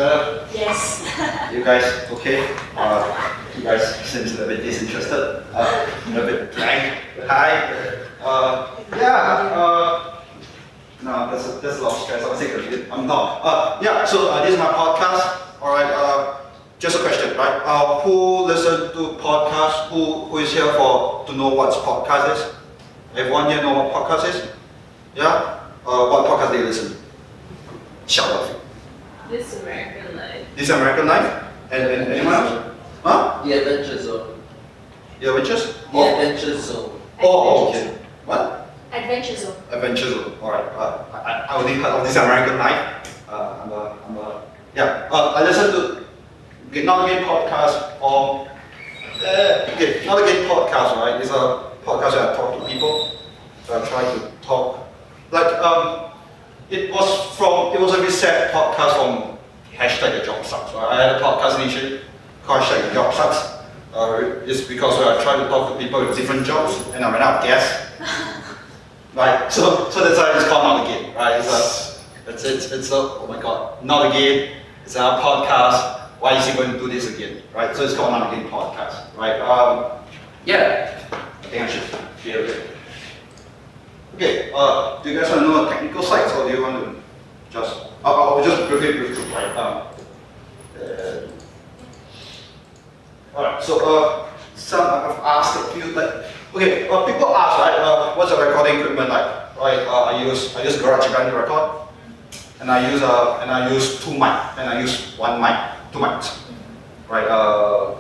better? Yes. You guys okay? You guys seems a bit disinterested, a bit blank. Hi. No, that's a lot of stress. I'm sick of it. I'm not. So this is my podcast. All right. Just a question, right? Who listen to podcast? Who is here to know what podcast is? Everyone here know what podcast is? Yeah. What podcast do you listen? Shout out. This American Life. This American Life? And anyone else? Huh? The Adventure Zone. The Adventures? The Adventure Zone. Oh, okay. What? Adventure Zone. Adventure Zone. Alright. I only heard of this American Life. I listen to Not Again podcast or Not Again podcast, right? It's a podcast where I talk to people. So I try to talk. It was a reset podcast from hashtag the job sucks. Right? I had a podcast initially called hashtag the job sucks. It's because I try to talk to people with different jobs and I ran out of gas. Right, so that's why it's called Not Again, right? It's oh my god, Not Again. It's our podcast. Why is he going to do this again, right? So it's called Not Again podcast, right? I think I should share it. Okay, do you guys want to know the technical sides or do you want to just, I'll just briefly, right? Alright, so I've asked a few, people ask, right, what's the recording equipment like? Right, I use GarageBand to record, and I use two mics, and I use one mic, two mics. Right,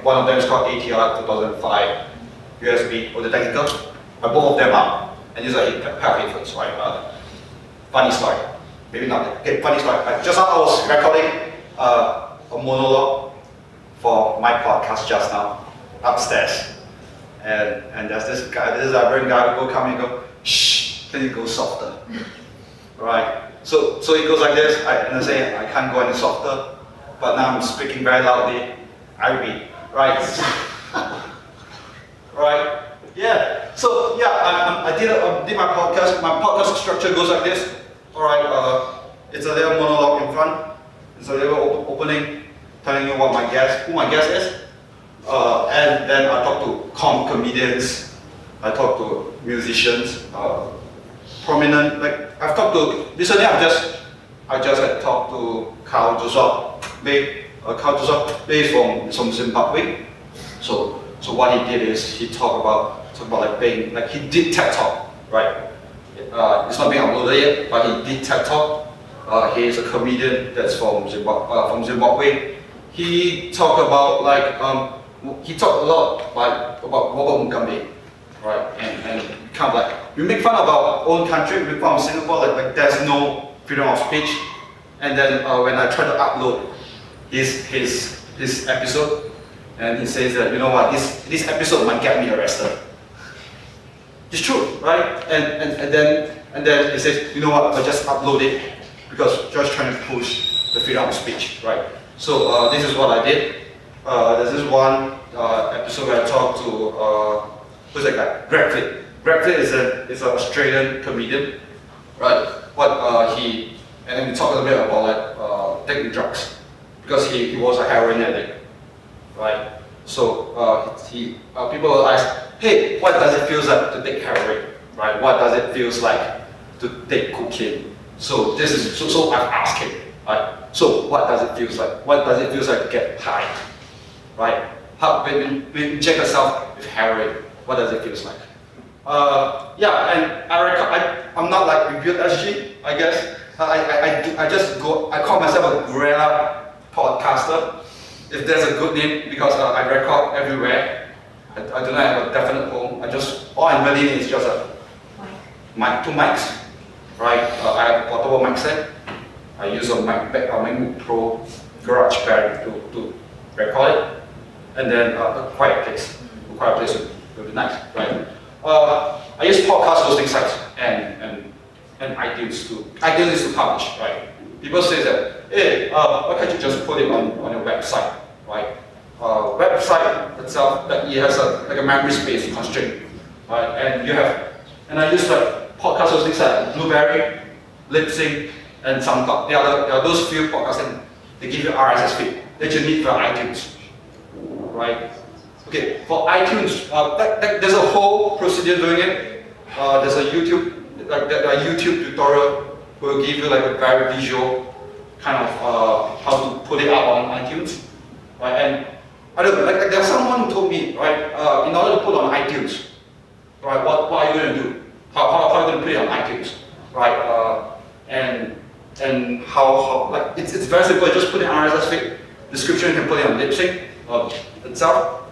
one of them is called ATR 2005 USB for the technical, but both of them are. And these are a pair of headphones, right? Funny story. Maybe not. Okay, funny story. Just now I was recording a monologue for my podcast just now, upstairs. And there's this Iberian guy who will come and go, shh, can you go softer? Right? So it goes like this, and I say, I can't go any softer, but now I'm speaking very loudly. I read, right? Right? Yeah. So I did my podcast. My podcast structure goes like this. All right. It's a little monologue in front. It's a little opening, telling you who my guest is. And then I talk to comedians. I talk to musicians, prominent. I've talked to recently. I just had talked to Carl Joseph Bay. Carl Joseph Bay is from Zimbabwe. So what he did is he talked about he did TED Talk, right? It's not being uploaded yet, but he did TED Talk. He is a comedian that's from Zimbabwe. He talked about he talked a lot about Robert Mugabe, right? And kind of we make fun of our own country, we make fun of Singapore, like there's no freedom of speech. And then when I try to upload his episode, and he says that, you know what, this episode might get me arrested. It's true, right? And then he says, you know what, I'll just upload it because just trying to push the freedom of speech, right? So this is what I did. There's this one episode where I talked to who's that guy? Greg Flint. Greg Flint is an Australian comedian, right? And then we talked a bit about taking drugs because he was a heroin addict, right? So people will ask, hey, what does it feel like to take heroin, right? What does it feel like to take cocaine? So so I've asked him, right? So what does it feel like? What does it feel like to get high, right? When you inject yourself with heroin, what does it feel like? And I'm not like reviewed SG, I guess. I call myself a guerrilla podcaster. If there's a good name, because I record everywhere. I do not have a definite home. all I really need is just a mic, two mics, right? I have a portable mic set. I use a MacBook Pro GarageBand to record it, and then a quiet place would be nice, right? I use podcast hosting sites and iTunes to publish, right? People say that, hey, why can't you just put it on your website, right? Website itself, that it has a memory space constraint, right? And I use podcast hosting sites, Blueberry, Lipsync, and SoundCloud. There are those few podcasting they give you RSS feed that you need for iTunes, right? Okay, for iTunes, there's a whole procedure doing it. There's a YouTube, a YouTube tutorial will give you like a very visual kind of how to put it out on iTunes, right? And I don't know, like there's someone who told me, right, in order to put on iTunes, right, what are you going to do? How are you going to put it on iTunes, right? And how like it's very simple. You just put in RSS feed description. You can put it on lip-sync itself.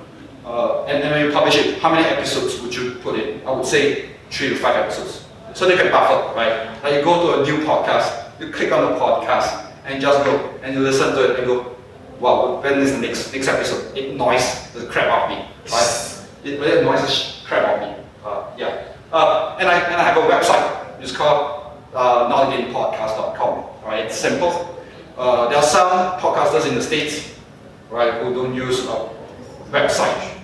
And then when you publish it, how many episodes would you put in? I would say 3 to 5 episodes. So they can buffer, right? Like you go to a new podcast, you click on the podcast, and just go, and you listen to it and go, wow, when is the next episode? It annoys the crap out of me, right? It really annoys the crap out of me. And I have a website. It's called notagainpodcast.com, right? It's simple. There are some podcasters in the States, right, who don't use a website.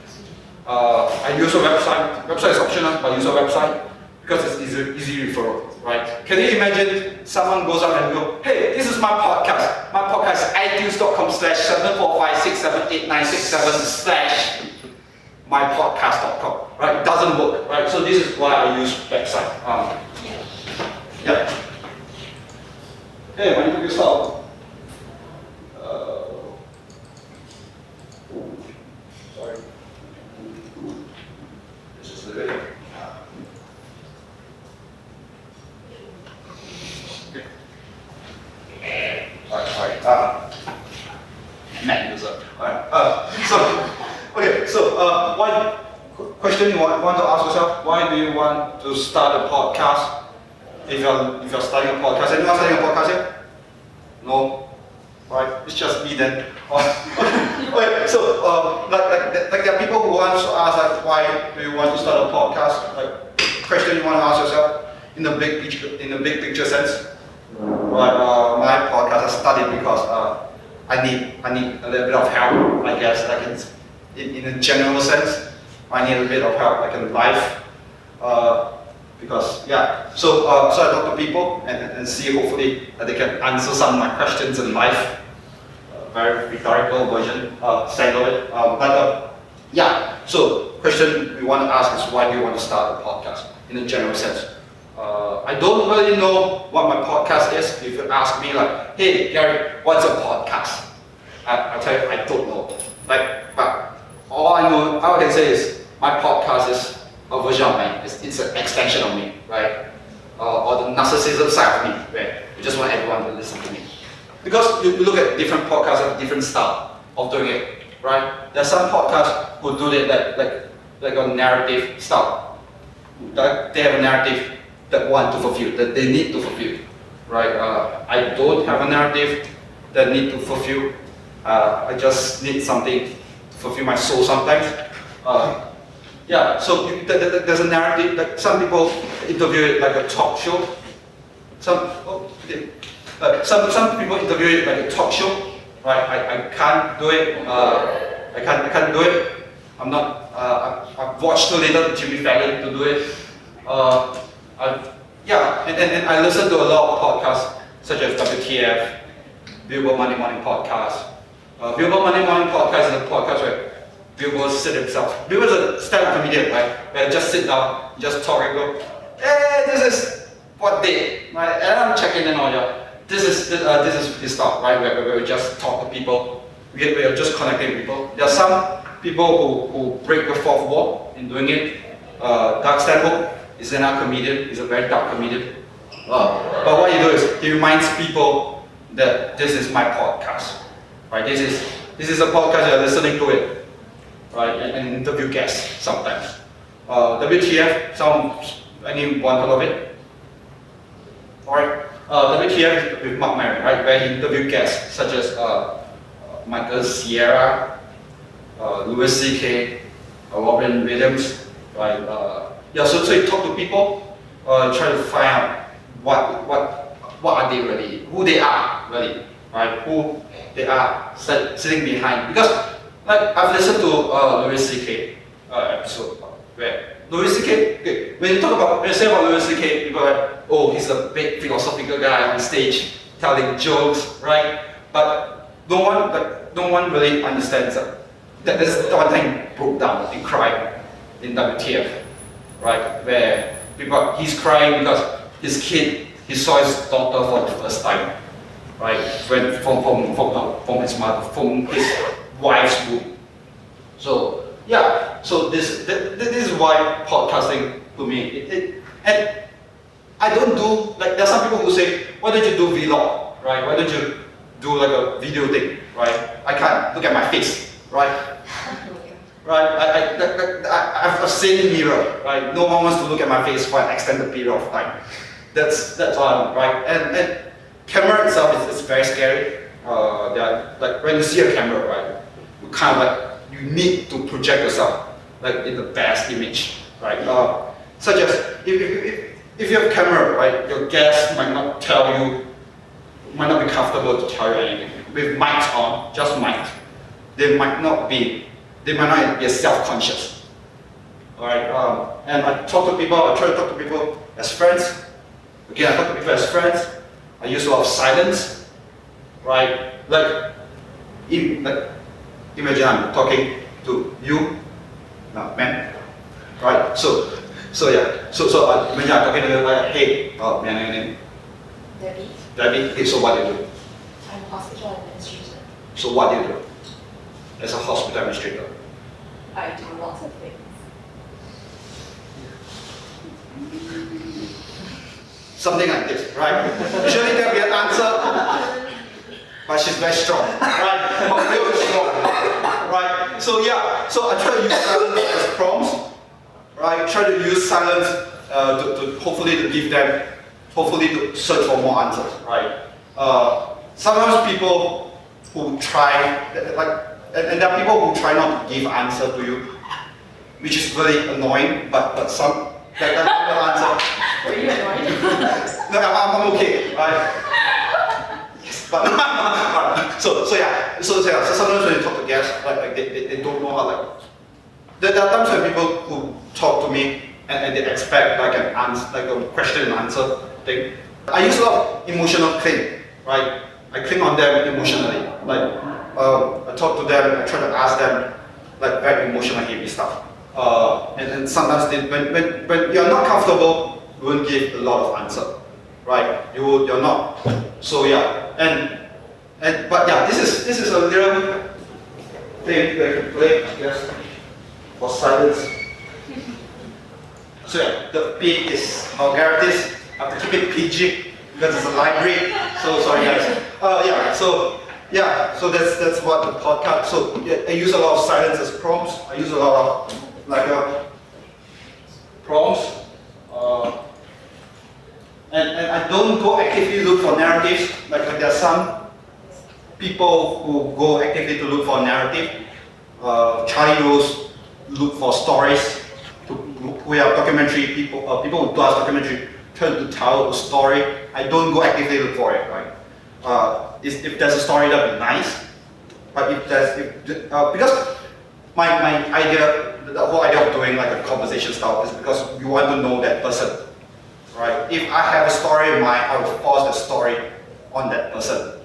I use a website. Website is optional, but I use a website because it's easy referral, right? Can you imagine someone goes up and go, hey, this is my podcast. My podcast is itunes.com/745678967/mypodcast.com, right? It doesn't work, right? So this is why I use website. Yeah. Hey, when did you start? Sorry. This is the video. Alright. Man user. Alright. So one question you want to ask yourself: why do you want to start a podcast? If you're starting a podcast, anyone starting a podcast here? No. Right? It's just me then. Okay. So like there are people who want to ask like, why do you want to start a podcast? Like question you want to ask yourself in the big picture sense. Right, my podcast I started because I need a little bit of help, I guess, like in a general sense. I need a bit of help, like in life, because yeah. So I talk to people and see hopefully they can answer some of my questions in life. Very rhetorical version, side of it. Yeah. So question we want to ask is why do you want to start a podcast in a general sense? I don't really know what my podcast is. If you ask me like, hey Gary, what's a podcast? I'll tell you, I don't know. But all I can say is my podcast is a version of me. It's an extension of me, right? Or the narcissism side of me, where you just want everyone to listen to me. Because you look at different podcasts have different style of doing it, right? There are some podcasts who do it like a narrative style. They have a narrative that want to fulfill, that they need to fulfill, right? I don't have a narrative that need to fulfill. I just need something to fulfill my soul sometimes. Yeah, so there's a narrative that some people interview it like a talk show. Some people interview it like a talk show, right? I can't do it. I can't do it. I'm not. I've watched too little Jimmy Fallon to do it. And I listen to a lot of podcasts such as WTF, Billboard Monday Morning Podcast. Billboard Monday Morning Podcast is a podcast where Billboard sit themselves. Billboard is a stand-up comedian, right? Where just sit down, just talk and go, hey, this is what day, right? And I'm checking in on you. This is his stuff, right? Where we just talk to people. We're just connecting people. There are some people who break the fourth wall in doing it. Doug Stanhope is another comedian. He's a very dark comedian. But what he does is he reminds people that this is my podcast, right? This is a podcast you're listening to it, right? And interview guests sometimes. WTF, anyone heard of it? Alright. WTF with Mark Maron, right? Where he interviewed guests such as Michael Sierra, Louis C.K., Robin Williams, right? So you talk to people, try to find out what are they really, who they are really, right? Who they are sitting behind. Because like I've listened to Louis C.K. Episode where Louis C.K. Okay, when you say about Louis C.K., people are like, oh, he's a big philosophical guy on stage telling jokes, right? But no one really understands that. That is the one thing broke down and cried in WTF, right? Where he's crying because he saw his daughter for the first time, right? When from his mother, from his wife's womb. So yeah, so this is why podcasting to me and I don't do like there are some people who say, why don't you do vlog, right? Why don't you do like a video thing, right? I can't look at my face, right? Right, I've seen in mirror, right? No one wants to look at my face for an extended period of time. That's all, right? And camera itself is very scary. Like when you see a camera, right? You kind of like you need to project yourself like in the best image, right? Such as if you have a camera, right? Your guests might not be comfortable to tell you anything. With mics on, just mics, they might not be as self-conscious. Alright, and I try to talk to people as friends. Again, I talk to people as friends. I use a lot of silence. Right? Like imagine I'm talking to you, man. Right? So imagine I'm talking to you like, hey, man, your name? Debbie. Debbie, hey, so what do you do? I'm a hospital administrator. So what do you do? As a hospital administrator? I do lots of things. Something like this, right? Usually there'll be an answer, but she's very strong, right? Her will is strong, right? So yeah, so I try to use silence as prompts, right? Try to use silence to hopefully to give them, hopefully to search for more answers, right? Sometimes people who try, like, and there are people who try not to give answer to you, which is really annoying, but some, that answer. Were you annoyed? No, I'm okay, right? Yes, but so sometimes when you talk to guests, like they don't know how, like, there are times when people who talk to me and they expect like an answer, like a question and answer thing. I use a lot of emotional cling, right? I cling on them emotionally, like I talk to them, I try to ask them like very emotional heavy stuff. And then sometimes when you're not comfortable, you won't give a lot of answer, right? You're not. So yeah, but yeah, this is a little thing that you can play, I guess, for silence. So yeah, the P is vulgarities. I have to keep it PG because it's a library. So sorry guys. So that's what the podcast. So yeah, I use a lot of silence as prompts. I use a lot of like prompts. And I don't go actively look for narratives. Like there are some people who go actively to look for narrative. Charlie Rose look for stories. We are documentary people. People who do us documentary try to tell a story. I don't go actively look for it. Right? If there's a story, that'd be nice. But because my idea, the whole idea of doing like a conversation style is because you want to know that person. Right? If I have a story in mind, I will force the story on that person.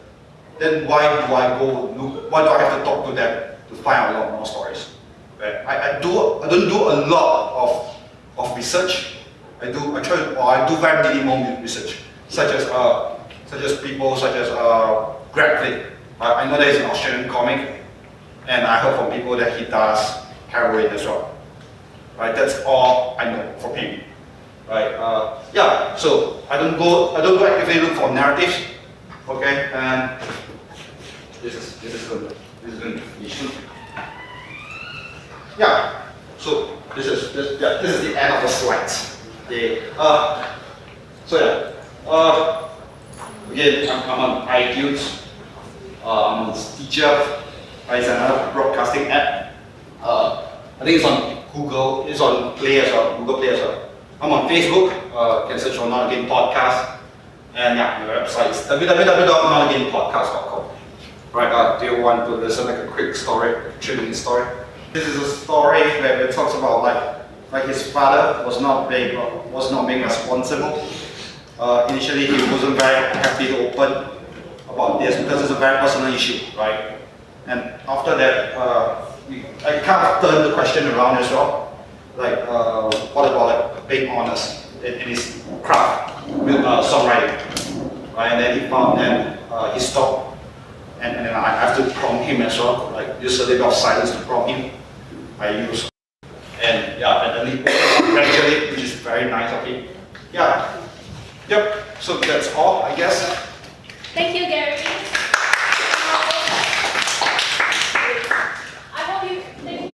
Then why do I go look? Why do I have to talk to them to find out a lot more stories? Right? I don't do a lot of research. I do very minimal research, such as people such as Greg Flynn. I know that he's an Australian comic, and I heard from people that he does heroin as well. Right? That's all I know from him. Right? Yeah. So I don't go actively look for narratives. Okay. And this is going to be. Yeah. So this is the end of the slides. Again, I'm on iTunes. I'm on Stitcher. It's another broadcasting app. I think it's on Google. It's on Play as well. Google Play as well. I'm on Facebook, you can search for Not Again Podcast, and yeah, my website is www.notagainpodcast.com. Right, do you want to listen like a quick story, a 3-minute story? This is a story where it talks about like his father was not being responsible. Initially, he wasn't very happy to open about this because it's a very personal issue, right? And after that, I kind of turned the question around as well. Like, what about like being honest in his craft with songwriting, right? And then he found, and he stopped, and then I have to prompt him as well. Like, use a little bit of silence to prompt him. I use, and yeah, and then he gradually, which is very nice of him. Yeah, yep. So that's all, I guess. Thank you, Gary.